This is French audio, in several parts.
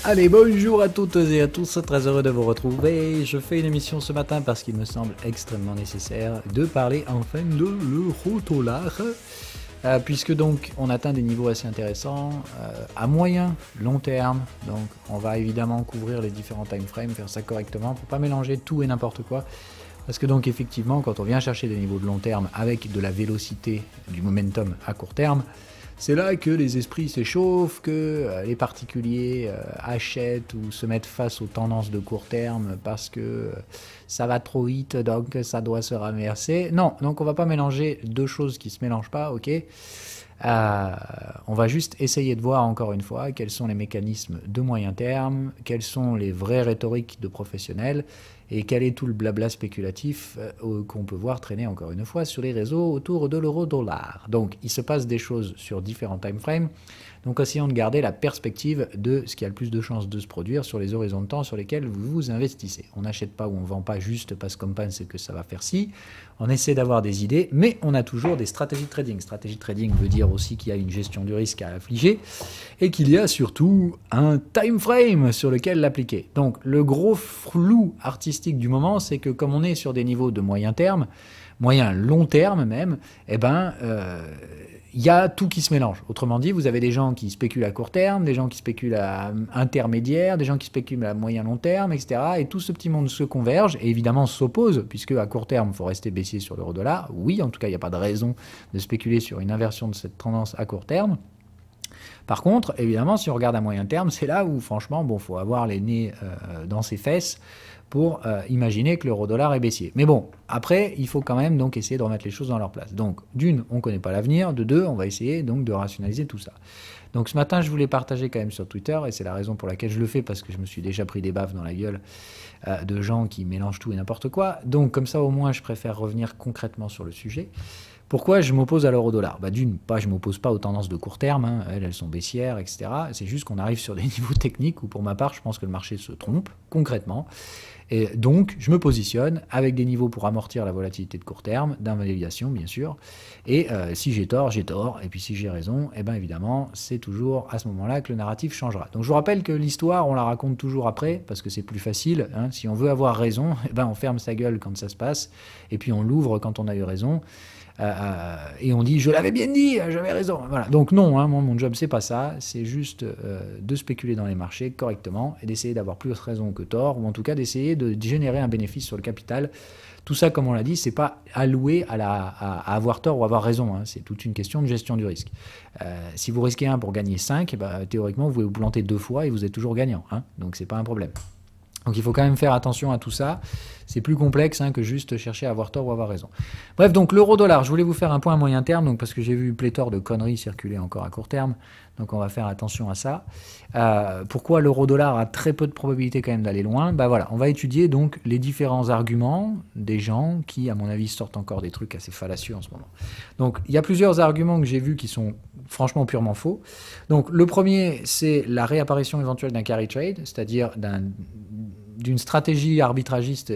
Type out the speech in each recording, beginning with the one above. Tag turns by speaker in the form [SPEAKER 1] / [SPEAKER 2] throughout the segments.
[SPEAKER 1] Allez, bonjour à toutes et à tous, très heureux de vous retrouver. Je fais une émission ce matin parce qu'il me semble extrêmement nécessaire de parler enfin de l'euro-dollar. Puisque donc on atteint des niveaux assez intéressants à moyen, long terme. Donc on va évidemment couvrir les différents time frames, faire ça correctement pour pas mélanger tout et n'importe quoi. Parce que donc effectivement quand on vient chercher des niveaux de long terme avec de la vélocité, du momentum à court terme, c'est là que les esprits s'échauffent, que les particuliers achètent ou se mettent face aux tendances de court terme parce que ça va trop vite, donc ça doit se ramasser. Non, donc on va pas mélanger deux choses qui se mélangent pas, ok. On va juste essayer de voir encore une fois quels sont les mécanismes de moyen terme, quelles sont les vraies rhétoriques de professionnels et quel est tout le blabla spéculatif qu'on peut voir traîner encore une fois sur les réseaux autour de l'euro-dollar. Donc il se passe des choses sur différents time frames, donc essayons de garder la perspective de ce qui a le plus de chances de se produire sur les horizons de temps sur lesquels vous vous investissez. On n'achète pas ou on ne vend pas juste parce qu'on pense que ça va faire ci, on essaie d'avoir des idées, mais on a toujours des stratégies de trading. Stratégie de trading veut dire aussi qu'il y a une gestion du risque à affliger et qu'il y a surtout un time frame sur lequel l'appliquer. Donc le gros flou artistique du moment, c'est que comme on est sur des niveaux de moyen terme, moyen long terme même, eh ben il y a tout qui se mélange. Autrement dit, vous avez des gens qui spéculent à court terme, des gens qui spéculent à intermédiaire, des gens qui spéculent à moyen long terme, etc. Et tout ce petit monde se converge et évidemment s'oppose, puisque à court terme, il faut rester baissier sur l'euro-dollar. Oui, en tout cas, il n'y a pas de raison de spéculer sur une inversion de cette tendance à court terme. Par contre, évidemment, si on regarde à moyen terme, c'est là où, franchement, bon, faut avoir les nez dans ses fesses pour imaginer que l'euro-dollar est baissier. Mais bon, après, il faut quand même donc essayer de remettre les choses dans leur place. Donc, d'une, on ne connaît pas l'avenir. De deux, on va essayer donc de rationaliser tout ça. Donc ce matin, je voulais partager quand même sur Twitter, et c'est la raison pour laquelle je le fais, parce que je me suis déjà pris des baffes dans la gueule de gens qui mélangent tout et n'importe quoi. Donc comme ça, au moins, je préfère revenir concrètement sur le sujet. Pourquoi je m'oppose à l'euro-dollar? D'une, je ne m'oppose pas aux tendances de court terme, hein, elles sont baissières, etc. C'est juste qu'on arrive sur des niveaux techniques où, pour ma part, je pense que le marché se trompe, concrètement. Et donc, je me positionne avec des niveaux pour amortir la volatilité de court terme, d'invalidation, bien sûr. Et si j'ai tort, j'ai tort. Et puis si j'ai raison, eh bien évidemment, c'est toujours à ce moment-là que le narratif changera. Donc je vous rappelle que l'histoire, on la raconte toujours après, parce que c'est plus facile. Hein. Si on veut avoir raison, eh ben on ferme sa gueule quand ça se passe, et puis on l'ouvre quand on a eu raison. Et on dit je l'avais bien dit, j'avais raison. Voilà. Donc non, hein, moi, mon job c'est pas ça, c'est juste de spéculer dans les marchés correctement et d'essayer d'avoir plus raison que tort, ou en tout cas d'essayer de générer un bénéfice sur le capital. Tout ça, comme on l'a dit, c'est pas alloué à avoir tort ou avoir raison, hein. C'est toute une question de gestion du risque. Si vous risquez 1 pour gagner 5, théoriquement vous pouvez vous planter 2 fois et vous êtes toujours gagnant, hein. Donc c'est pas un problème. Donc il faut quand même faire attention à tout ça. C'est plus complexe que juste chercher à avoir tort ou avoir raison. Bref, donc l'euro-dollar, je voulais vous faire un point à moyen terme, donc parce que j'ai vu pléthore de conneries circuler encore à court terme. Donc on va faire attention à ça. Pourquoi l'euro-dollar a très peu de probabilité quand même d'aller loin? Voilà, on va étudier donc les différents arguments des gens qui, à mon avis, sortent encore des trucs assez fallacieux en ce moment. Donc il y a plusieurs arguments que j'ai vus qui sont franchement purement faux. Donc le premier, c'est la réapparition éventuelle d'un carry trade, c'est-à-dire d'une stratégie arbitragiste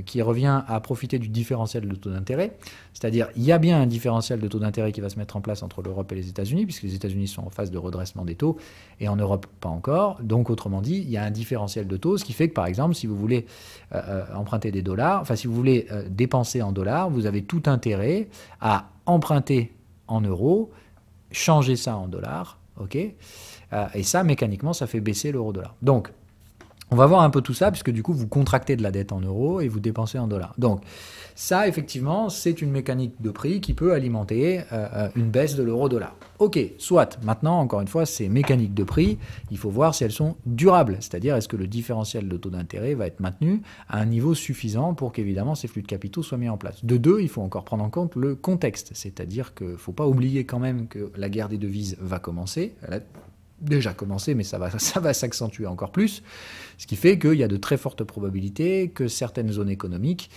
[SPEAKER 1] qui revient à profiter du différentiel de taux d'intérêt. C'est-à-dire, il y a bien un différentiel de taux d'intérêt qui va se mettre en place entre l'Europe et les États-Unis, puisque les États-Unis sont en phase de redressement des taux, et en Europe, pas encore. Donc, autrement dit, il y a un différentiel de taux, ce qui fait que, par exemple, si vous voulez emprunter des dollars, enfin, si vous voulez dépenser en dollars, vous avez tout intérêt à emprunter en euros, changer ça en dollars, ok, et ça, mécaniquement, ça fait baisser l'euro-dollar. Donc, on va voir un peu tout ça, puisque du coup, vous contractez de la dette en euros et vous dépensez en dollars. Donc, ça, effectivement, c'est une mécanique de prix qui peut alimenter une baisse de l'euro-dollar. Ok, soit. Maintenant, encore une fois, ces mécaniques de prix, il faut voir si elles sont durables. C'est-à-dire, est-ce que le différentiel de taux d'intérêt va être maintenu à un niveau suffisant pour qu'évidemment, ces flux de capitaux soient mis en place. De deux, il faut encore prendre en compte le contexte. C'est-à-dire qu'il ne faut pas oublier quand même que la guerre des devises va commencer. Elle a déjà commencé, mais ça va s'accentuer encore plus, ce qui fait qu'il y a de très fortes probabilités que certaines zones économiques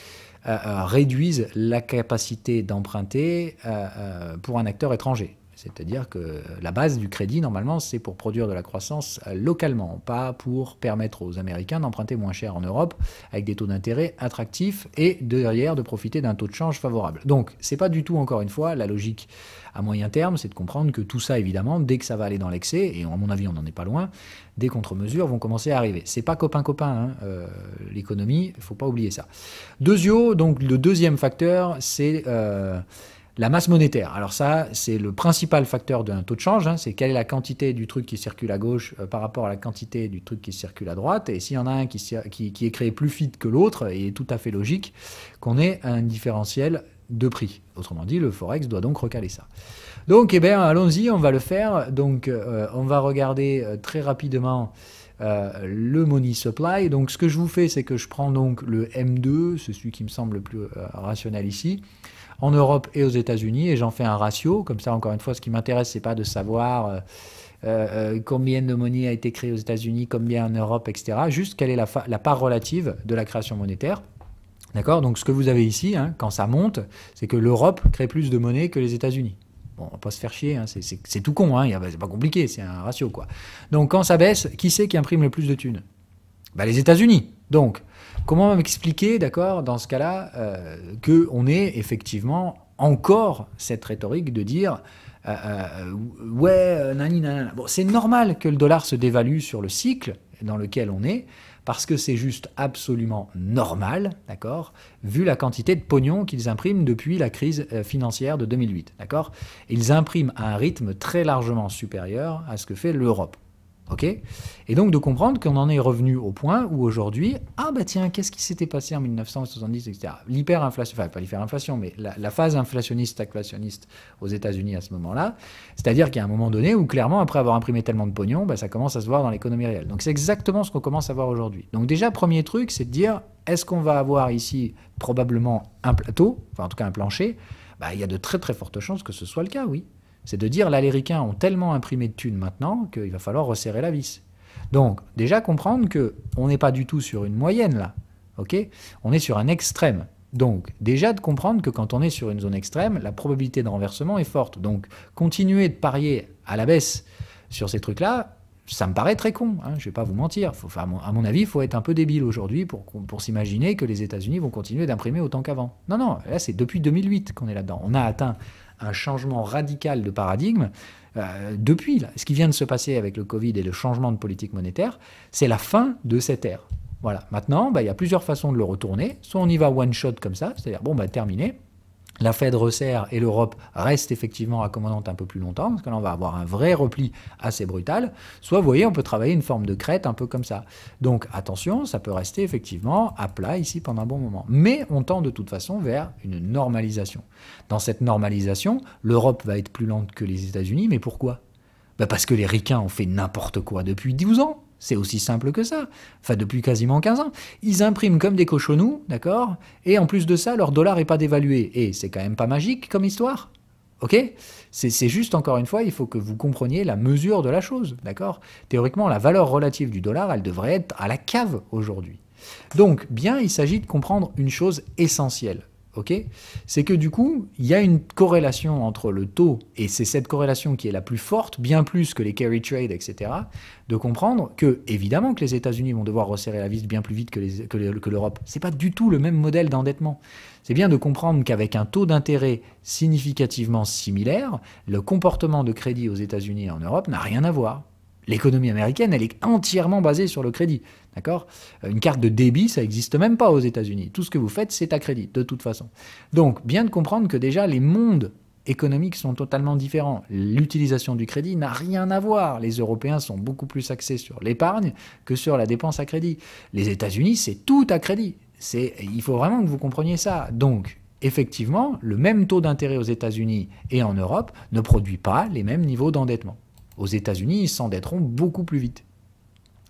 [SPEAKER 1] réduisent la capacité d'emprunter pour un acteur étranger. C'est-à-dire que la base du crédit, normalement, c'est pour produire de la croissance localement, pas pour permettre aux Américains d'emprunter moins cher en Europe avec des taux d'intérêt attractifs et derrière de profiter d'un taux de change favorable. Donc, c'est pas du tout, encore une fois, la logique à moyen terme, c'est de comprendre que tout ça, évidemment, dès que ça va aller dans l'excès, et à mon avis, on n'en est pas loin, des contre-mesures vont commencer à arriver. C'est pas copain-copain, hein, l'économie, il ne faut pas oublier ça. Donc le deuxième facteur, c'est la masse monétaire. Alors ça, c'est le principal facteur d'un taux de change, hein, c'est quelle est la quantité du truc qui circule à gauche par rapport à la quantité du truc qui circule à droite, et s'il y en a un qui est créé plus vite que l'autre, il est tout à fait logique qu'on ait un différentiel de prix. Autrement dit, le Forex doit donc recaler ça. Donc, eh bien, allons-y, on va le faire. Donc, on va regarder très rapidement le money supply. Donc, ce que je vous fais, c'est que je prends donc le M2, c'est celui qui me semble le plus rationnel ici, en Europe et aux États-Unis, et j'en fais un ratio. Comme ça, encore une fois, ce qui m'intéresse, c'est pas de savoir combien de monnaie a été créée aux États-Unis, combien en Europe, etc. Juste quelle est la part relative de la création monétaire. D'accord? Donc, ce que vous avez ici, hein, quand ça monte, c'est que l'Europe crée plus de monnaie que les États-Unis. Bon, on va pas se faire chier, hein, c'est tout con, hein, c'est pas compliqué, c'est un ratio, quoi. Donc, quand ça baisse, qui c'est qui imprime le plus de thunes? Ben, les États-Unis. Donc, comment m'expliquer, d'accord, dans ce cas-là, qu'on ait effectivement encore cette rhétorique de dire ouais, nani, nanana. Bon, c'est normal que le dollar se dévalue sur le cycle dans lequel on est, parce que c'est juste absolument normal, d'accord, vu la quantité de pognon qu'ils impriment depuis la crise financière de 2008, d'accord. Ils impriment à un rythme très largement supérieur à ce que fait l'Europe. Ok. Et donc de comprendre qu'on en est revenu au point où aujourd'hui, ah bah tiens, qu'est-ce qui s'était passé en 1970, etc. L'hyperinflation, enfin pas l'hyperinflation, mais la phase inflationniste aux États-Unis à ce moment-là, c'est-à-dire qu'il y a un moment donné où clairement, après avoir imprimé tellement de pognon, bah, ça commence à se voir dans l'économie réelle. Donc c'est exactement ce qu'on commence à voir aujourd'hui. Donc déjà, premier truc, c'est de dire, est-ce qu'on va avoir ici probablement un plateau, enfin en tout cas un plancher? Bah, il y a de très très fortes chances que ce soit le cas, oui. C'est de dire, là, les ricains ont tellement imprimé de thunes maintenant qu'il va falloir resserrer la vis. Donc, déjà comprendre qu'on n'est pas du tout sur une moyenne, là. Ok? On est sur un extrême. Donc, déjà de comprendre que quand on est sur une zone extrême, la probabilité de renversement est forte. Donc, continuer de parier à la baisse sur ces trucs-là, ça me paraît très con, hein, je ne vais pas vous mentir. À mon avis, il faut être un peu débile aujourd'hui pour s'imaginer que les États-Unis vont continuer d'imprimer autant qu'avant. Non, non, là, c'est depuis 2008 qu'on est là-dedans. On a atteint un changement radical de paradigme depuis. Là. Ce qui vient de se passer avec le Covid et le changement de politique monétaire, c'est la fin de cette ère. Voilà. Maintenant, il y a plusieurs façons de le retourner. Soit on y va one shot comme ça, c'est-à-dire, bon, terminé. La Fed resserre et l'Europe reste effectivement accommodante un peu plus longtemps, parce que là, on va avoir un vrai repli assez brutal. Soit, vous voyez, on peut travailler une forme de crête un peu comme ça. Donc, attention, ça peut rester effectivement à plat ici pendant un bon moment. Mais on tend de toute façon vers une normalisation. Dans cette normalisation, l'Europe va être plus lente que les États-Unis, mais pourquoi? Parce que les ricains ont fait n'importe quoi depuis 12 ans. C'est aussi simple que ça. Enfin, depuis quasiment 15 ans. Ils impriment comme des cochonnous, d'accord? Et en plus de ça, leur dollar n'est pas dévalué. Et c'est quand même pas magique comme histoire. Ok? C'est juste, encore une fois, il faut que vous compreniez la mesure de la chose, d'accord? Théoriquement, la valeur relative du dollar, elle devrait être à la cave aujourd'hui. Donc, bien, il s'agit de comprendre une chose essentielle. Okay, c'est que du coup, il y a une corrélation entre le taux, et c'est cette corrélation qui est la plus forte, bien plus que les carry trade, etc., de comprendre que, évidemment, que les États-Unis vont devoir resserrer la vis bien plus vite que l'Europe. Ce n'est pas du tout le même modèle d'endettement. C'est bien de comprendre qu'avec un taux d'intérêt significativement similaire, le comportement de crédit aux États-Unis et en Europe n'a rien à voir. L'économie américaine, elle est entièrement basée sur le crédit. D'accord? Une carte de débit, ça n'existe même pas aux États-Unis. Tout ce que vous faites, c'est à crédit, de toute façon. Donc, bien de comprendre que déjà, les mondes économiques sont totalement différents. L'utilisation du crédit n'a rien à voir. Les Européens sont beaucoup plus axés sur l'épargne que sur la dépense à crédit. Les États-Unis, c'est tout à crédit. Il faut vraiment que vous compreniez ça. Donc, effectivement, le même taux d'intérêt aux États-Unis et en Europe ne produit pas les mêmes niveaux d'endettement. Aux États-Unis, ils s'endetteront beaucoup plus vite.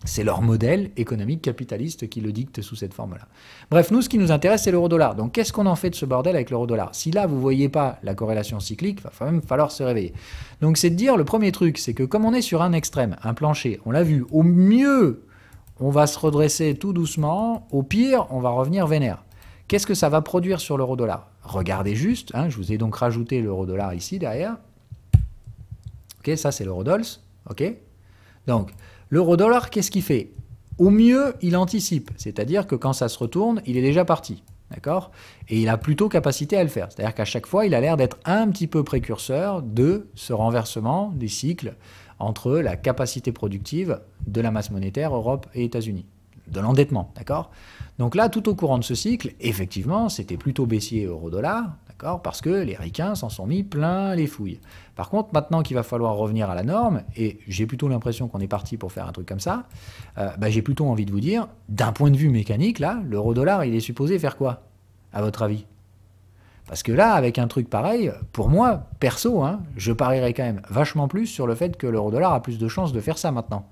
[SPEAKER 1] C'est leur modèle économique capitaliste qui le dicte sous cette forme-là. Bref, nous, ce qui nous intéresse, c'est l'euro-dollar. Donc, qu'est-ce qu'on en fait de ce bordel avec l'euro-dollar? Si là, vous ne voyez pas la corrélation cyclique, il va quand même falloir se réveiller. Donc, c'est de dire, le premier truc, c'est que comme on est sur un extrême, un plancher, on l'a vu, au mieux, on va se redresser tout doucement, au pire, on va revenir vénère. Qu'est-ce que ça va produire sur l'euro-dollar? Regardez juste, hein, je vous ai donc rajouté l'euro-dollar ici, derrière. Ok, ça c'est l'eurodoll. Ok. Donc, l'euro-dollar, qu'est-ce qu'il fait? Au mieux, il anticipe. C'est-à-dire que quand ça se retourne, il est déjà parti. D'accord? Et il a plutôt capacité à le faire. C'est-à-dire qu'à chaque fois, il a l'air d'être un petit peu précurseur de ce renversement des cycles entre la capacité productive de la masse monétaire Europe et États-Unis. De l'endettement, d'accord? Donc là, tout au courant de ce cycle, effectivement, c'était plutôt baissier euro-dollar, d'accord? Parce que les ricains s'en sont mis plein les fouilles. Par contre, maintenant qu'il va falloir revenir à la norme, et j'ai plutôt l'impression qu'on est parti pour faire un truc comme ça, j'ai plutôt envie de vous dire, d'un point de vue mécanique, là, l'euro-dollar, il est supposé faire quoi, à votre avis? Parce que là, avec un truc pareil, pour moi, perso, je parierais quand même vachement plus sur le fait que l'euro-dollar a plus de chances de faire ça maintenant.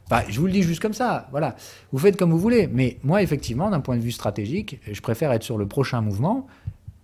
[SPEAKER 1] Enfin, je vous le dis juste comme ça, voilà. Vous faites comme vous voulez. Mais moi, effectivement, d'un point de vue stratégique, je préfère être sur le prochain mouvement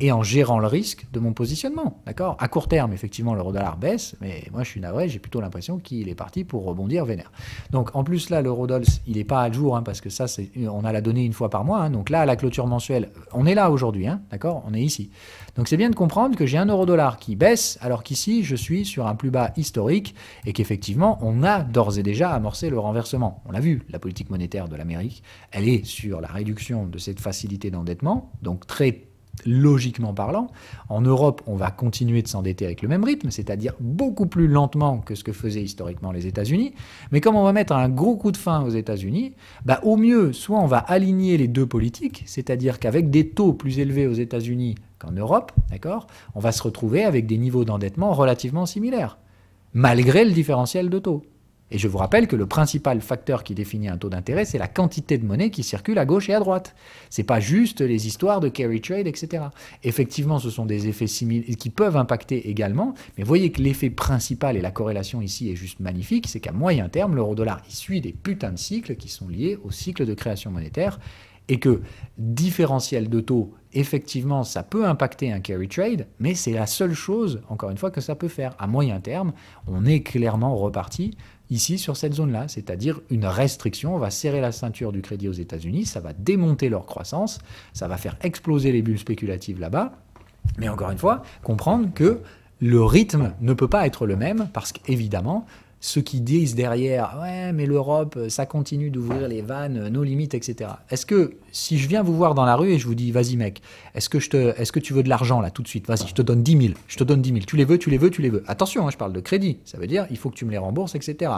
[SPEAKER 1] et en gérant le risque de mon positionnement, d'accord? À court terme, effectivement, l'euro-dollar baisse, mais moi, je suis navré, j'ai plutôt l'impression qu'il est parti pour rebondir vénère. Donc, en plus, là, l'euro-dollar, il n'est pas à jour, parce que ça, on a la donnée une fois par mois. Donc là, à la clôture mensuelle, on est là aujourd'hui, d'accord? On est ici. Donc, c'est bien de comprendre que j'ai un euro-dollar qui baisse, alors qu'ici, je suis sur un plus bas historique et qu'effectivement, on a d'ores et déjà amorcé le renversement. On l'a vu, la politique monétaire de l'Amérique, elle est sur la réduction de cette facilité d'endettement, donc très logiquement parlant. En Europe, on va continuer de s'endetter avec le même rythme, c'est-à-dire beaucoup plus lentement que ce que faisaient historiquement les États-Unis. Mais comme on va mettre un gros coup de frein aux États-Unis, au mieux, soit on va aligner les deux politiques, c'est-à-dire qu'avec des taux plus élevés aux États-Unis qu'en Europe, d'accord, on va se retrouver avec des niveaux d'endettement relativement similaires, malgré le différentiel de taux. Et je vous rappelle que le principal facteur qui définit un taux d'intérêt, c'est la quantité de monnaie qui circule à gauche et à droite. Ce n'est pas juste les histoires de carry trade, etc. Effectivement, ce sont des effets similaires qui peuvent impacter également, mais voyez que l'effet principal et la corrélation ici est juste magnifique, c'est qu'à moyen terme, l'euro-dollar suit des putains de cycles qui sont liés au cycle de création monétaire, et que différentiel de taux, effectivement, ça peut impacter un carry trade, mais c'est la seule chose, encore une fois, que ça peut faire. À moyen terme, on est clairement reparti ici sur cette zone-là, c'est-à-dire une restriction. On va serrer la ceinture du crédit aux États-Unis, ça va démonter leur croissance, ça va faire exploser les bulles spéculatives là-bas, mais encore une fois, comprendre que le rythme ne peut pas être le même, parce qu'évidemment, ceux qui disent derrière « Ouais, mais l'Europe, ça continue d'ouvrir les vannes, nos limites, etc. » Est-ce que, si je viens vous voir dans la rue et je vous dis « Vas-y mec, est-ce que tu veux de l'argent là tout de suite? Vas-y, je te donne 10 000. Je te donne 10 000. Tu les veux, tu les veux, tu les veux. » Attention, je parle de crédit. Ça veut dire il faut que tu me les rembourses, etc.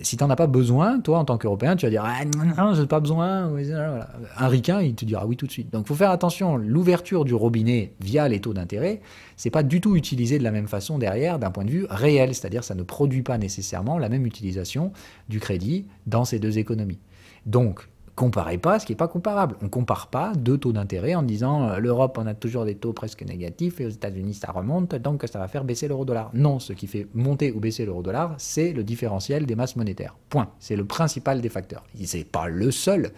[SPEAKER 1] Si tu n'en as pas besoin, toi, en tant qu'Européen, tu vas dire « Ah non, je n'ai pas besoin. » Voilà. Un ricain, il te dira oui tout de suite. Donc, il faut faire attention. L'ouverture du robinet via les taux d'intérêt, c'est pas du tout utilisé de la même façon derrière d'un point de vue réel. C'est-à-dire ça ne produit pas nécessairement la même utilisation du crédit dans ces deux économies. Donc, comparez pas ce qui n'est pas comparable. On ne compare pas deux taux d'intérêt en disant l'Europe, on a toujours des taux presque négatifs et aux États-Unis, ça remonte, donc ça va faire baisser l'euro-dollar. Non, ce qui fait monter ou baisser l'euro-dollar, c'est le différentiel des masses monétaires. Point. C'est le principal des facteurs. Ce n'est pas le seul,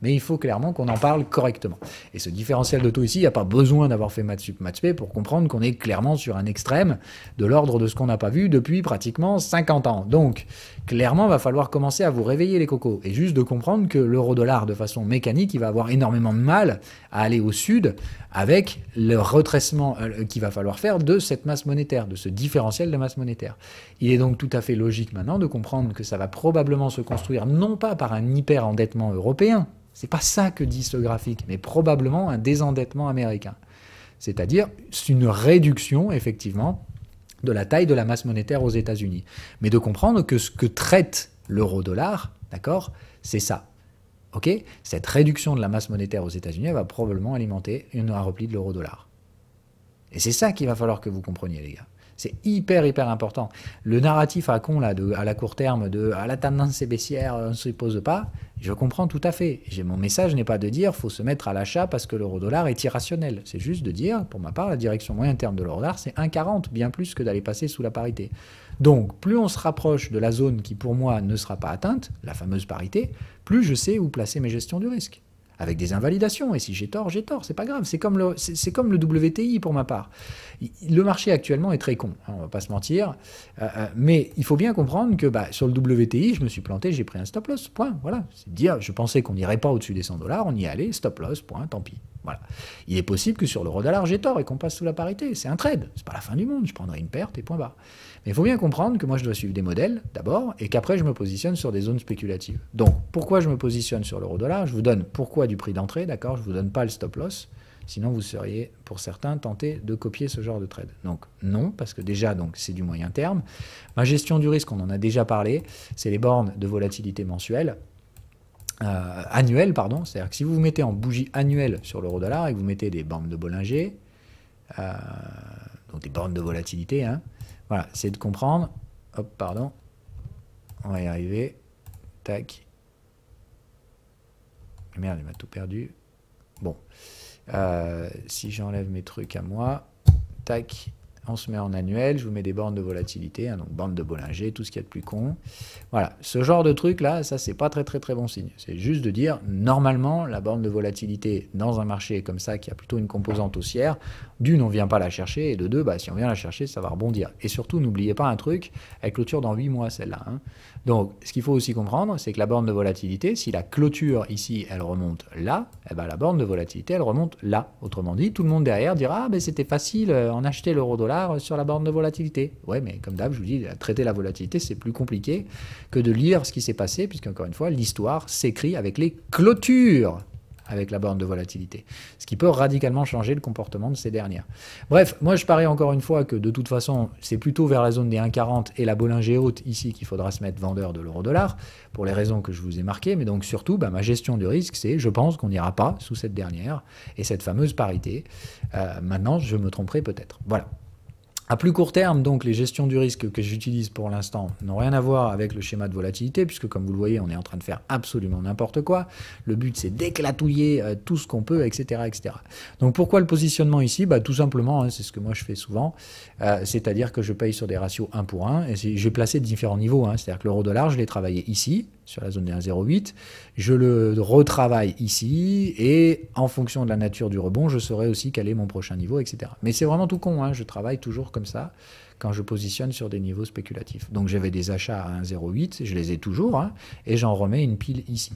[SPEAKER 1] mais il faut clairement qu'on en parle correctement. Et ce différentiel de taux ici, il n'y a pas besoin d'avoir fait maths sup, maths spé pour comprendre qu'on est clairement sur un extrême de l'ordre de ce qu'on n'a pas vu depuis pratiquement 50 ans. Donc, clairement, il va falloir commencer à vous réveiller les cocos. Et juste de comprendre que l'euro-dollar, de façon mécanique, il va avoir énormément de mal à aller au sud avec le retraitement qu'il va falloir faire de cette masse monétaire, de ce différentiel de masse monétaire. Il est donc tout à fait logique maintenant de comprendre que ça va probablement se construire non pas par un hyper-endettement européen, c'est pas ça que dit ce graphique, mais probablement un désendettement américain. C'est-à-dire une réduction, effectivement, de la taille de la masse monétaire aux États-Unis. Mais de comprendre que ce que traite l'euro-dollar, d'accord, c'est ça. Ok, cette réduction de la masse monétaire aux États-Unis va probablement alimenter un repli de l'euro-dollar. Et c'est ça qu'il va falloir que vous compreniez, les gars. C'est hyper important. Le narratif à con, là, à la court terme, à la tendance est baissière, on ne se pose pas, je comprends tout à fait. Mon message n'est pas de dire faut se mettre à l'achat parce que l'euro-dollar est irrationnel. C'est juste de dire, pour ma part, la direction moyen terme de l'euro-dollar, c'est 1,40, bien plus que d'aller passer sous la parité. Donc, plus on se rapproche de la zone qui, pour moi, ne sera pas atteinte, la fameuse parité, plus je sais où placer mes gestions du risque. Avec des invalidations, et si j'ai tort, c'est pas grave, c'est comme le WTI pour ma part. Le marché actuellement est très con, on va pas se mentir, mais il faut bien comprendre que sur le WTI, je me suis planté, j'ai pris un stop loss, point, voilà. C'est dire, je pensais qu'on n'irait pas au-dessus des 100 $, on y allait, stop loss, point, tant pis. Voilà. Il est possible que sur l'euro-dollar, j'ai tort et qu'on passe sous la parité, c'est un trade, c'est pas la fin du monde, je prendrai une perte et point barre. Mais il faut bien comprendre que moi je dois suivre des modèles d'abord et qu'après je me positionne sur des zones spéculatives. Donc pourquoi je me positionne sur l'euro-dollar? Je vous donne pourquoi du prix d'entrée, d'accord? Je ne vous donne pas le stop-loss. Sinon, vous seriez, pour certains, tentés de copier ce genre de trade. Donc, non, parce que déjà, c'est du moyen terme. Ma gestion du risque, on en a déjà parlé, c'est les bornes de volatilité mensuelle. Annuelle, pardon. C'est-à-dire que si vous vous mettez en bougie annuelle sur l'euro-dollar et que vous mettez des bornes de Bollinger, donc des bornes de volatilité, hein, voilà, c'est de comprendre. Hop, pardon. On va y arriver. Tac. Merde, il m'a tout perdu. Bon. Si j'enlève mes trucs à moi, tac, on se met en annuel, je vous mets des bornes de volatilité, hein, donc bornes de Bollinger, tout ce qu'il y a de plus con. Voilà, ce genre de truc là, ça c'est pas très bon signe. C'est juste de dire, normalement, la borne de volatilité dans un marché comme ça, qui a plutôt une composante haussière, d'une, on vient pas la chercher, et de deux, si on vient la chercher, ça va rebondir. Et surtout, n'oubliez pas un truc, elle clôture dans 8 mois celle-là. Hein. Donc, ce qu'il faut aussi comprendre, c'est que la borne de volatilité, si la clôture ici, elle remonte là, eh ben, la borne de volatilité, elle remonte là. Autrement dit, tout le monde derrière dira, ah, ben, c'était facile, on achetait l'euro-dollar sur la borne de volatilité. Ouais, mais comme d'hab, je vous dis, traiter la volatilité, c'est plus compliqué que de lire ce qui s'est passé, puisque encore une fois, l'histoire s'écrit avec les clôtures, avec la borne de volatilité, ce qui peut radicalement changer le comportement de ces dernières. Bref, moi je parie encore une fois que de toute façon, c'est plutôt vers la zone des 1,40 et la Bollinger haute ici qu'il faudra se mettre vendeur de l'euro-dollar, pour les raisons que je vous ai marquées, mais donc surtout, ma gestion du risque, c'est, je pense qu'on n'ira pas sous cette dernière, et cette fameuse parité. Maintenant, je me tromperai peut-être. Voilà. À plus court terme, donc, les gestions du risque que j'utilise pour l'instant n'ont rien à voir avec le schéma de volatilité, puisque comme vous le voyez, on est en train de faire absolument n'importe quoi. Le but, c'est d'éclatouiller tout ce qu'on peut, etc., etc. Donc, pourquoi le positionnement ici? Tout simplement, hein, c'est ce que moi je fais souvent, c'est-à-dire que je paye sur des ratios 1 pour 1, et j'ai placé différents niveaux, hein, c'est-à-dire que l'euro-dollar, je l'ai travaillé ici, sur la zone des 1,08, je le retravaille ici, et en fonction de la nature du rebond, je saurai aussi quel est mon prochain niveau, etc. Mais c'est vraiment tout con, hein, je travaille toujours comme ça, quand je positionne sur des niveaux spéculatifs. Donc j'avais des achats à 1,08, je les ai toujours, hein, et j'en remets une pile ici.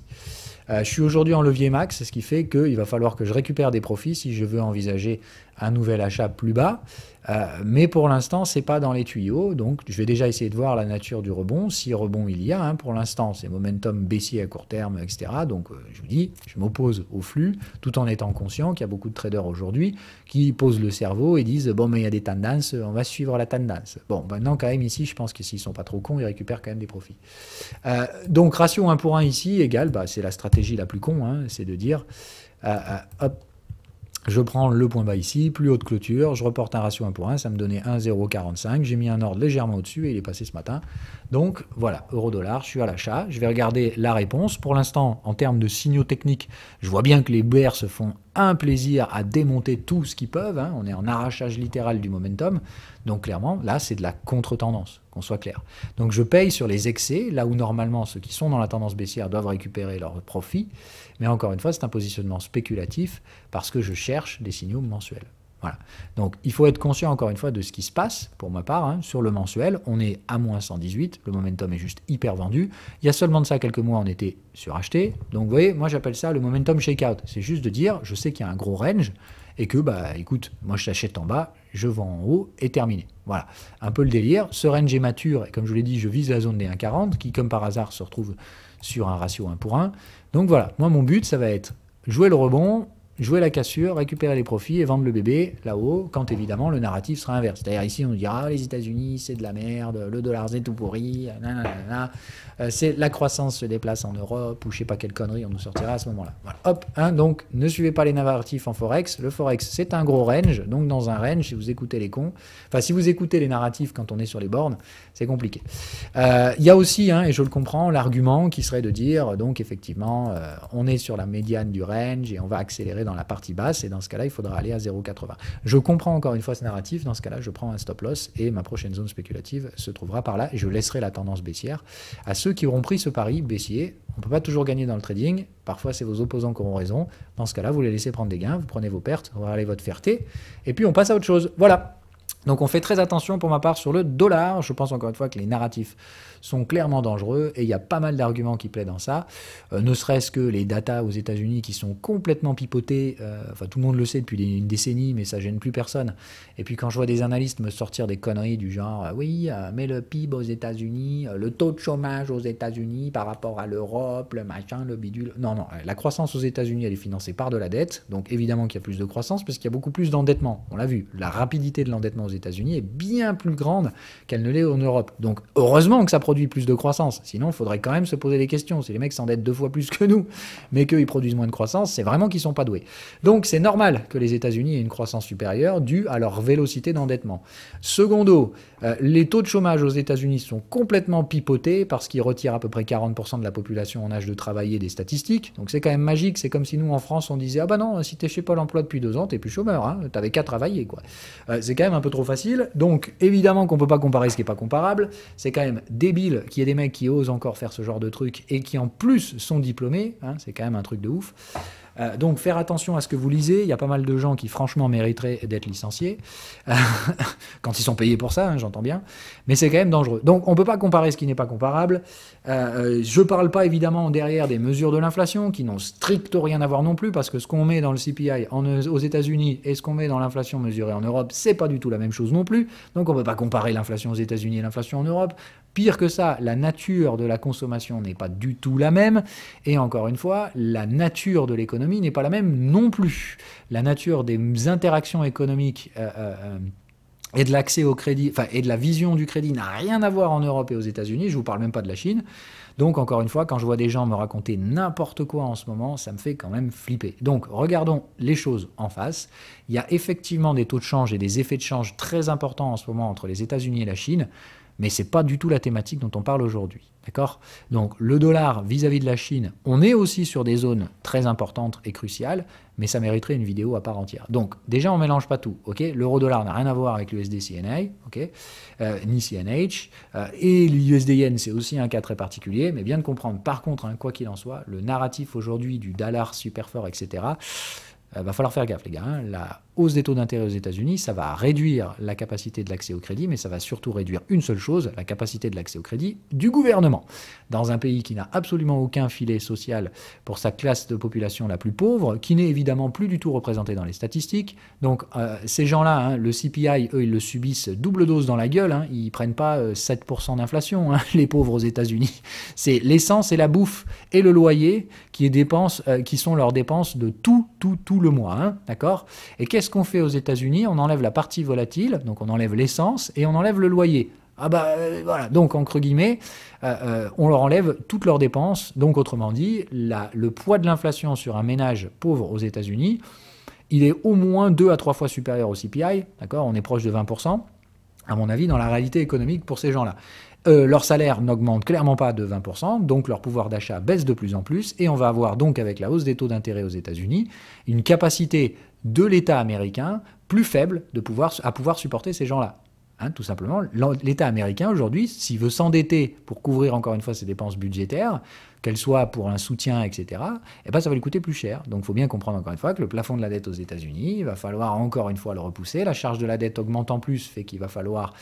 [SPEAKER 1] Je suis aujourd'hui en levier max, ce qui fait qu'il va falloir que je récupère des profits si je veux envisager un nouvel achat plus bas. Mais pour l'instant, c'est pas dans les tuyaux. Donc, je vais déjà essayer de voir la nature du rebond. Si rebond il y a, hein, pour l'instant, c'est momentum baissier à court terme, etc. Donc, je vous dis, je m'oppose au flux, tout en étant conscient qu'il y a beaucoup de traders aujourd'hui qui posent le cerveau et disent, bon, mais il y a des tendances, on va suivre la tendance. Bon, maintenant, quand même, ici, je pense que s'ils sont pas trop cons, ils récupèrent quand même des profits. Donc, ratio 1 pour 1 ici, égale, c'est la stratégie la plus con, hein, c'est de dire, hop, je prends le point bas ici, plus haute clôture, je reporte un ratio 1 pour 1, ça me donnait 1,045, j'ai mis un ordre légèrement au-dessus et il est passé ce matin. Donc voilà, euro-dollar, je suis à l'achat, je vais regarder la réponse. Pour l'instant, en termes de signaux techniques, je vois bien que les bears se font un plaisir à démonter tout ce qu'ils peuvent, hein. On est en arrachage littéral du momentum, donc clairement, là c'est de la contre-tendance, qu'on soit clair. Donc je paye sur les excès, là où normalement ceux qui sont dans la tendance baissière doivent récupérer leurs profits, mais encore une fois, c'est un positionnement spéculatif parce que je cherche des signaux mensuels. Voilà. Donc il faut être conscient encore une fois de ce qui se passe, pour ma part, hein, sur le mensuel, on est à moins 118, le momentum est juste hyper vendu, il y a seulement de ça quelques mois on était suracheté, donc vous voyez, moi j'appelle ça le momentum shakeout, c'est juste de dire, je sais qu'il y a un gros range, et que, écoute, moi je t'achète en bas, je vends en haut, et terminé. Voilà, un peu le délire, ce range est mature, et comme je vous l'ai dit, je vise la zone des 1,40, qui comme par hasard se retrouve sur un ratio 1 pour 1, donc voilà, moi mon but ça va être jouer le rebond, jouer la cassure, récupérer les profits et vendre le bébé là-haut, quand évidemment le narratif sera inverse. C'est-à-dire ici on dira les États-Unis c'est de la merde, le dollar c'est tout pourri, c'est la croissance se déplace en Europe ou je sais pas quelle connerie on nous sortira à ce moment-là. Voilà. Hop, hein, donc ne suivez pas les narratifs en forex. Le forex c'est un gros range, donc dans un range si vous écoutez les cons, enfin si vous écoutez les narratifs quand on est sur les bornes, c'est compliqué. Il y a aussi, hein, et je le comprends, l'argument qui serait de dire donc effectivement on est sur la médiane du range et on va accélérer dans la partie basse, et dans ce cas-là, il faudra aller à 0,80. Je comprends encore une fois ce narratif, dans ce cas-là, je prends un stop loss, et ma prochaine zone spéculative se trouvera par là, et je laisserai la tendance baissière à ceux qui auront pris ce pari baissier. On ne peut pas toujours gagner dans le trading, parfois c'est vos opposants qui auront raison, dans ce cas-là, vous les laissez prendre des gains, vous prenez vos pertes, vous regardez votre fierté, et puis on passe à autre chose. Voilà. Donc on fait très attention pour ma part sur le dollar. Je pense encore une fois que les narratifs sont clairement dangereux et il y a pas mal d'arguments qui plaident dans ça. Ne serait-ce que les datas aux États-Unis qui sont complètement pipotées. Enfin tout le monde le sait depuis une décennie, mais ça gêne plus personne. Et puis quand je vois des analystes me sortir des conneries du genre oui, mais le PIB aux États-Unis, le taux de chômage aux États-Unis par rapport à l'Europe, le machin, le bidule. Non, non, la croissance aux États-Unis elle est financée par de la dette. Donc évidemment qu'il y a plus de croissance parce qu'il y a beaucoup plus d'endettement. On l'a vu, la rapidité de l'endettement aux États-Unis est bien plus grande qu'elle ne l'est en Europe. Donc heureusement que ça produit plus de croissance. Sinon, il faudrait quand même se poser des questions. Si les mecs s'endettent 2 fois plus que nous, mais qu'ils produisent moins de croissance, c'est vraiment qu'ils sont pas doués. Donc c'est normal que les États-Unis aient une croissance supérieure due à leur vélocité d'endettement. Secondo, les taux de chômage aux États-Unis sont complètement pipotés parce qu'ils retirent à peu près 40% de la population en âge de travailler des statistiques. Donc c'est quand même magique. C'est comme si nous en France on disait ah bah non, si t'es chez Pôle emploi depuis 2 ans, t'es plus chômeur, hein, t'avais qu'à travailler quoi. C'est quand même un peu trop facile. Donc évidemment qu'on peut pas comparer ce qui est pas comparable. C'est quand même débile qu'il y ait des mecs qui osent encore faire ce genre de truc et qui en plus sont diplômés. Hein, c'est quand même un truc de ouf. Donc faire attention à ce que vous lisez. Il y a pas mal de gens qui franchement mériteraient d'être licenciés quand ils sont payés pour ça, hein, j'entends bien. Mais c'est quand même dangereux. Donc on ne peut pas comparer ce qui n'est pas comparable. Je ne parle pas évidemment derrière des mesures de l'inflation qui n'ont strictement rien à voir non plus parce que ce qu'on met dans le CPI aux États-Unis et ce qu'on met dans l'inflation mesurée en Europe, c'est pas du tout la même chose non plus. Donc on ne peut pas comparer l'inflation aux États-Unis et l'inflation en Europe. Pire que ça, la nature de la consommation n'est pas du tout la même. Et encore une fois, la nature de l'économie n'est pas la même non plus. La nature des interactions économiques et de l'accès au crédit, enfin, et de la vision du crédit n'a rien à voir en Europe et aux États-Unis. Je ne vous parle même pas de la Chine. Donc, encore une fois, quand je vois des gens me raconter n'importe quoi en ce moment, ça me fait quand même flipper. Donc, regardons les choses en face. Il y a effectivement des taux de change et des effets de change très importants en ce moment entre les États-Unis et la Chine. Mais ce n'est pas du tout la thématique dont on parle aujourd'hui. D'accord ? Donc le dollar vis-à-vis de la Chine, on est aussi sur des zones très importantes et cruciales, mais ça mériterait une vidéo à part entière. Donc déjà, on ne mélange pas tout. Okay ? L'euro-dollar n'a rien à voir avec l'USD CNA, okay ? Ni CNH. Et l'USD Yen, c'est aussi un cas très particulier, mais bien de comprendre. Par contre, hein, quoi qu'il en soit, le narratif aujourd'hui du dollar super fort, etc., va falloir faire gaffe, les gars. Hein. La hausse des taux d'intérêt aux États-Unis, ça va réduire la capacité de l'accès au crédit, mais ça va surtout réduire une seule chose, la capacité de l'accès au crédit du gouvernement. Dans un pays qui n'a absolument aucun filet social pour sa classe de population la plus pauvre, qui n'est évidemment plus du tout représentée dans les statistiques. Donc ces gens-là, hein, le CPI, eux, ils le subissent double dose dans la gueule. Hein. Ils ne prennent pas 7% d'inflation, hein, les pauvres aux États-Unis. C'est l'essence et la bouffe et le loyer qui sont leurs dépenses de tout le mois. Hein, d'accord ? Et qu'est-ce qu'on fait aux États-Unis ? On enlève la partie volatile, donc on enlève l'essence et on enlève le loyer. Ah bah voilà, donc entre guillemets, on leur enlève toutes leurs dépenses. Donc autrement dit, le poids de l'inflation sur un ménage pauvre aux États-Unis, il est au moins 2 à 3 fois supérieur au CPI, d'accord ? On est proche de 20%, à mon avis, dans la réalité économique pour ces gens-là. Leur salaire n'augmente clairement pas de 20%, donc leur pouvoir d'achat baisse de plus en plus, et on va avoir donc avec la hausse des taux d'intérêt aux États-Unis, une capacité de l'État américain plus faible à pouvoir supporter ces gens-là. Hein, tout simplement, l'État américain aujourd'hui, s'il veut s'endetter pour couvrir encore une fois ses dépenses budgétaires, qu'elles soient pour un soutien, etc., eh ben, ça va lui coûter plus cher. Donc il faut bien comprendre encore une fois que le plafond de la dette aux États-Unis, il va falloir encore une fois le repousser. La charge de la dette augmente en plus, fait qu'il va falloir,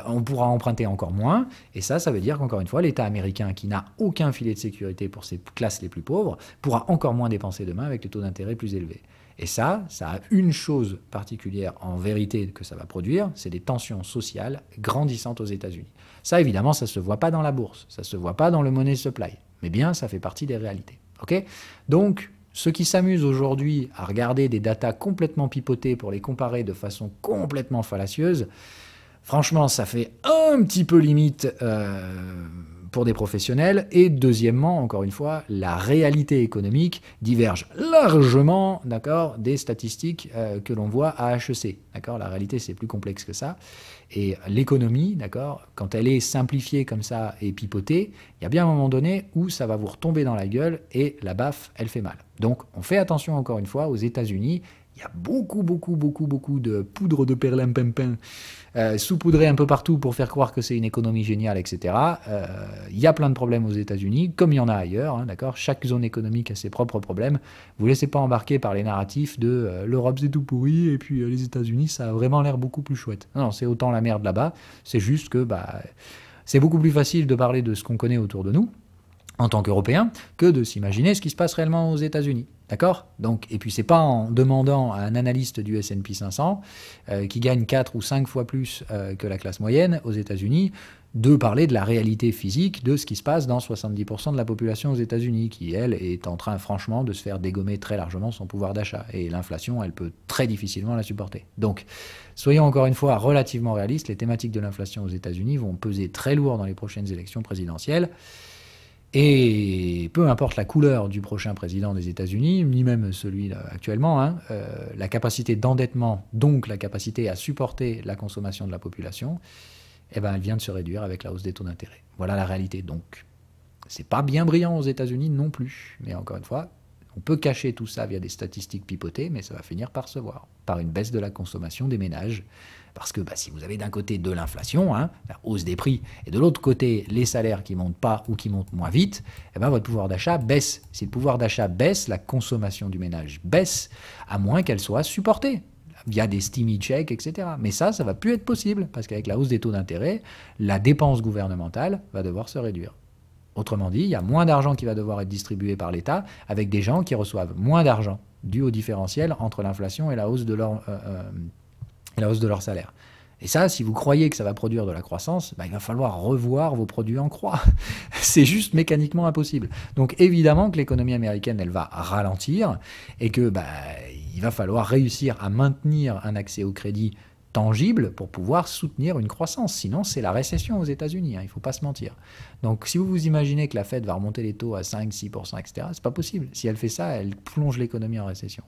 [SPEAKER 1] on pourra emprunter encore moins. Et ça veut dire qu'encore une fois, l'État américain, qui n'a aucun filet de sécurité pour ses classes les plus pauvres, pourra encore moins dépenser demain avec les taux d'intérêt plus élevés. Et ça a une chose particulière en vérité que ça va produire, c'est des tensions sociales grandissantes aux États-Unis. Ça, évidemment, ça ne se voit pas dans la bourse, ça ne se voit pas dans le money supply, mais bien, ça fait partie des réalités. Okay ? Donc, ceux qui s'amusent aujourd'hui à regarder des datas complètement pipotées pour les comparer de façon complètement fallacieuse, franchement, ça fait un petit peu limite pour des professionnels. Et deuxièmement, encore une fois, la réalité économique diverge largement, d'accord, des statistiques que l'on voit à HEC. D'accord, la réalité, c'est plus complexe que ça. Et l'économie, d'accord, quand elle est simplifiée comme ça et pipotée, il y a bien un moment donné où ça va vous retomber dans la gueule et la baffe, elle fait mal. Donc, on fait attention encore une fois aux États-Unis. Il Il y a beaucoup de poudre de perlimpinpin saupoudrée un peu partout pour faire croire que c'est une économie géniale, etc. Il y a plein de problèmes aux États-Unis, comme il y en a ailleurs, hein, d'accord. Chaque zone économique a ses propres problèmes. Vous ne laissez pas embarquer par les narratifs de l'Europe c'est tout pourri et puis les États-Unis ça a vraiment l'air beaucoup plus chouette. Non, c'est autant la merde là-bas. C'est juste que c'est beaucoup plus facile de parler de ce qu'on connaît autour de nous en tant qu'Européens que de s'imaginer ce qui se passe réellement aux États-Unis. D'accord ? Donc, et puis c'est pas en demandant à un analyste du S&P 500 qui gagne 4 ou 5 fois plus que la classe moyenne aux États-Unis de parler de la réalité physique de ce qui se passe dans 70% de la population aux États-Unis qui, elle, est en train franchement de se faire dégommer très largement son pouvoir d'achat. Et l'inflation, elle peut très difficilement la supporter. Donc, soyons encore une fois relativement réalistes, les thématiques de l'inflation aux États-Unis vont peser très lourd dans les prochaines élections présidentielles. Et peu importe la couleur du prochain président des États-Unis, ni même celui actuellement, hein, la capacité d'endettement, donc la capacité à supporter la consommation de la population, elle vient de se réduire avec la hausse des taux d'intérêt. Voilà la réalité. Donc, c'est pas bien brillant aux États-Unis non plus. Mais encore une fois, on peut cacher tout ça via des statistiques pipotées, mais ça va finir par se voir, par une baisse de la consommation des ménages. Parce que si vous avez d'un côté de l'inflation, hein, la hausse des prix, et de l'autre côté les salaires qui ne montent pas ou qui montent moins vite, votre pouvoir d'achat baisse. Si le pouvoir d'achat baisse, la consommation du ménage baisse, à moins qu'elle soit supportée via des stimmy checks, etc. Mais ça ne va plus être possible, parce qu'avec la hausse des taux d'intérêt, la dépense gouvernementale va devoir se réduire. Autrement dit, il y a moins d'argent qui va devoir être distribué par l'État, avec des gens qui reçoivent moins d'argent, dû au différentiel entre l'inflation et la hausse de leur salaire. Et ça, si vous croyez que ça va produire de la croissance, il va falloir revoir vos produits en croix. C'est juste mécaniquement impossible. Donc évidemment que l'économie américaine, elle va ralentir, et que il va falloir réussir à maintenir un accès au crédit tangible pour pouvoir soutenir une croissance. Sinon, c'est la récession aux États-Unis, hein, il ne faut pas se mentir. Donc, si vous vous imaginez que la Fed va remonter les taux à 5, 6%, etc., c'est pas possible. Si elle fait ça, elle plonge l'économie en récession.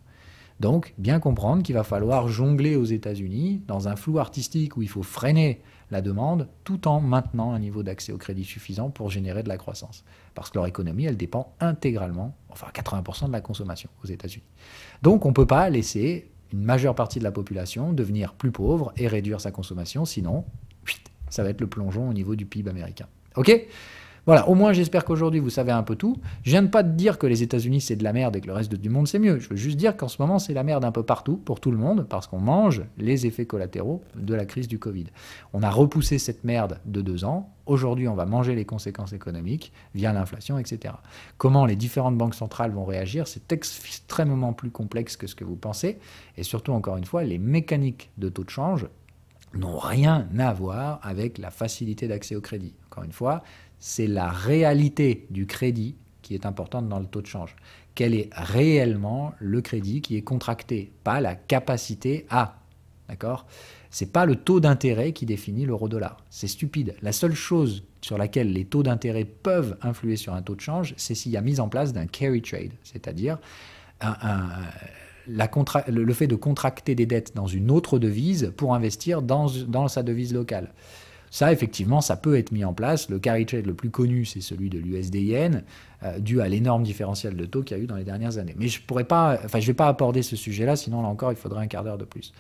[SPEAKER 1] Donc, bien comprendre qu'il va falloir jongler aux États-Unis dans un flou artistique où il faut freiner la demande tout en maintenant un niveau d'accès au crédit suffisant pour générer de la croissance. Parce que leur économie, elle dépend intégralement, enfin 80% de la consommation aux États-Unis. Donc, on ne peut pas laisser une majeure partie de la population devenir plus pauvre et réduire sa consommation, sinon, ça va être le plongeon au niveau du PIB américain. Ok ? Voilà, au moins j'espère qu'aujourd'hui vous savez un peu tout. Je viens de pas de dire que les États-Unis c'est de la merde et que le reste du monde c'est mieux. Je veux juste dire qu'en ce moment c'est la merde un peu partout, pour tout le monde, parce qu'on mange les effets collatéraux de la crise du Covid. On a repoussé cette merde de 2 ans. Aujourd'hui on va manger les conséquences économiques via l'inflation, etc. Comment les différentes banques centrales vont réagir, c'est extrêmement plus complexe que ce que vous pensez. Et surtout, encore une fois, les mécaniques de taux de change n'ont rien à voir avec la facilité d'accès au crédit. Encore une fois, c'est la réalité du crédit qui est importante dans le taux de change. Quel est réellement le crédit qui est contracté, pas la capacité à. D'accord ? C'est pas le taux d'intérêt qui définit l'euro-dollar. C'est stupide. La seule chose sur laquelle les taux d'intérêt peuvent influer sur un taux de change, c'est s'il y a mise en place d'un carry trade, c'est-à-dire le fait de contracter des dettes dans une autre devise pour investir dans sa devise locale. Ça, effectivement, ça peut être mis en place. Le carry trade le plus connu, c'est celui de l'USD-Yen, dû à l'énorme différentiel de taux qu'il y a eu dans les dernières années. Mais je ne vais pas aborder ce sujet-là, sinon, là encore, il faudrait un quart d'heure de plus.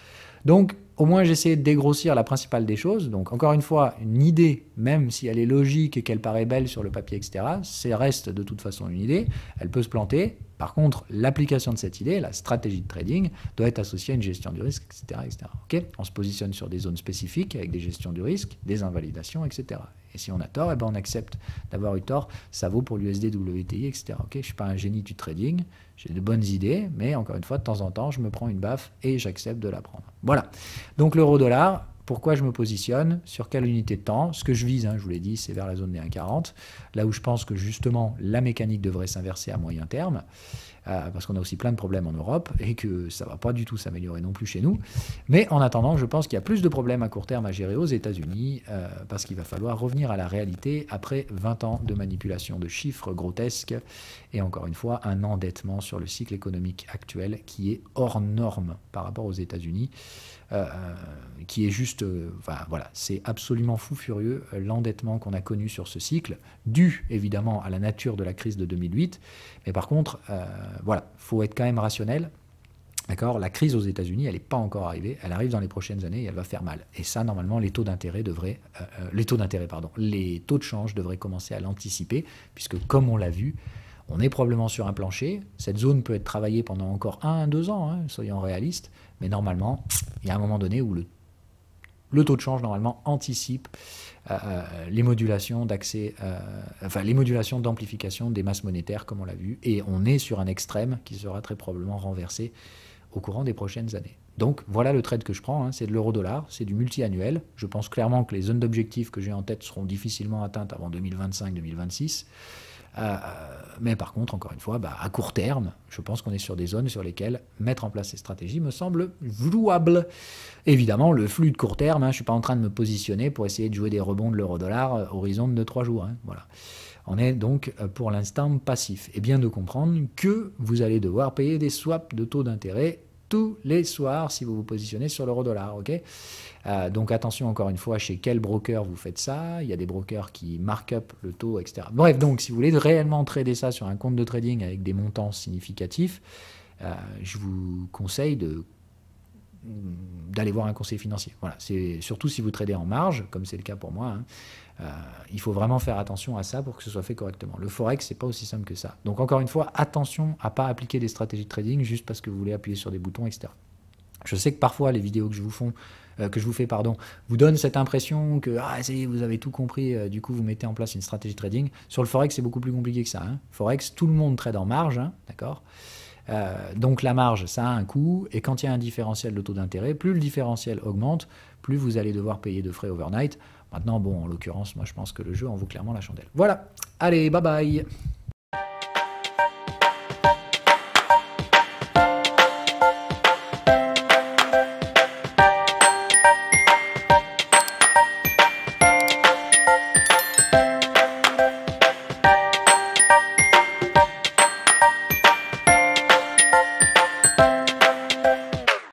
[SPEAKER 1] Donc, au moins, j'ai essayé de dégrossir la principale des choses. Donc, encore une fois, une idée, même si elle est logique et qu'elle paraît belle sur le papier, etc., ça reste de toute façon une idée. Elle peut se planter. Par contre, l'application de cette idée, la stratégie de trading, doit être associée à une gestion du risque, etc. etc. Okay ? On se positionne sur des zones spécifiques avec des gestions du risque, des invalidations, etc. Et si on a tort, on accepte d'avoir eu tort. Ça vaut pour l'USD, WTI, etc. Okay ? Je ne suis pas un génie du trading, j'ai de bonnes idées, mais encore une fois, de temps en temps, je me prends une baffe et j'accepte de la prendre. Voilà. Donc l'euro-dollar, pourquoi je me positionne, sur quelle unité de temps, ce que je vise, je vous l'ai dit, c'est vers la zone des 1,40, là où je pense que justement la mécanique devrait s'inverser à moyen terme, parce qu'on a aussi plein de problèmes en Europe et que ça ne va pas du tout s'améliorer non plus chez nous. Mais en attendant, je pense qu'il y a plus de problèmes à court terme à gérer aux États-Unis, parce qu'il va falloir revenir à la réalité après 20 ans de manipulation de chiffres grotesques et encore une fois un endettement sur le cycle économique actuel qui est hors norme par rapport aux États-Unis. Qui est juste, voilà, c'est absolument fou furieux l'endettement qu'on a connu sur ce cycle, dû évidemment à la nature de la crise de 2008. Mais par contre, voilà, faut être quand même rationnel. D'accord? La crise aux États-Unis, elle n'est pas encore arrivée, elle arrive dans les prochaines années et elle va faire mal. Et ça, normalement, les taux d'intérêt devraient, les taux de change devraient commencer à l'anticiper, puisque comme on l'a vu, on est probablement sur un plancher. Cette zone peut être travaillée pendant encore 1-2 ans, hein, soyons réalistes, mais normalement, il y a un moment donné où le taux de change, normalement, anticipe les modulations d'accès, les modulations d'amplification des masses monétaires, comme on l'a vu, et on est sur un extrême qui sera très probablement renversé au courant des prochaines années. Donc voilà le trade que je prends, hein, c'est de l'euro-dollar, c'est du multi-annuel. Je pense clairement que les zones d'objectifs que j'ai en tête seront difficilement atteintes avant 2025-2026. Mais par contre, encore une fois, à court terme, je pense qu'on est sur des zones sur lesquelles mettre en place ces stratégies me semble jouable. Évidemment, le flux de court terme, hein, je ne suis pas en train de me positionner pour essayer de jouer des rebonds de l'euro-dollar horizon de 3 jours. Hein, voilà. On est donc pour l'instant passif. Et bien de comprendre que vous allez devoir payer des swaps de taux d'intérêt tous les soirs si vous vous positionnez sur l'euro-dollar. Okay, donc attention encore une fois chez quel broker vous faites ça. Il y a des brokers qui mark up le taux, etc. Bref, donc si vous voulez réellement trader ça sur un compte de trading avec des montants significatifs, je vous conseille d'aller voir un conseiller financier. Voilà, c'est surtout si vous tradez en marge, comme c'est le cas pour moi. Hein, il faut vraiment faire attention à ça pour que ce soit fait correctement. Le forex, c'est pas aussi simple que ça. Donc encore une fois, attention à pas appliquer des stratégies de trading juste parce que vous voulez appuyer sur des boutons, etc. Je sais que parfois les vidéos que je vous fais, vous donnent cette impression que ça y est, vous avez tout compris, du coup vous mettez en place une stratégie de trading. Sur le forex, c'est beaucoup plus compliqué que ça. Hein. Forex, tout le monde trade en marge, hein, d'accord. Donc la marge, ça a un coût, et quand il y a un différentiel de taux d'intérêt, plus le différentiel augmente, plus vous allez devoir payer de frais overnight. Maintenant, bon, en l'occurrence, moi je pense que le jeu en vaut clairement la chandelle. Voilà, allez, bye bye.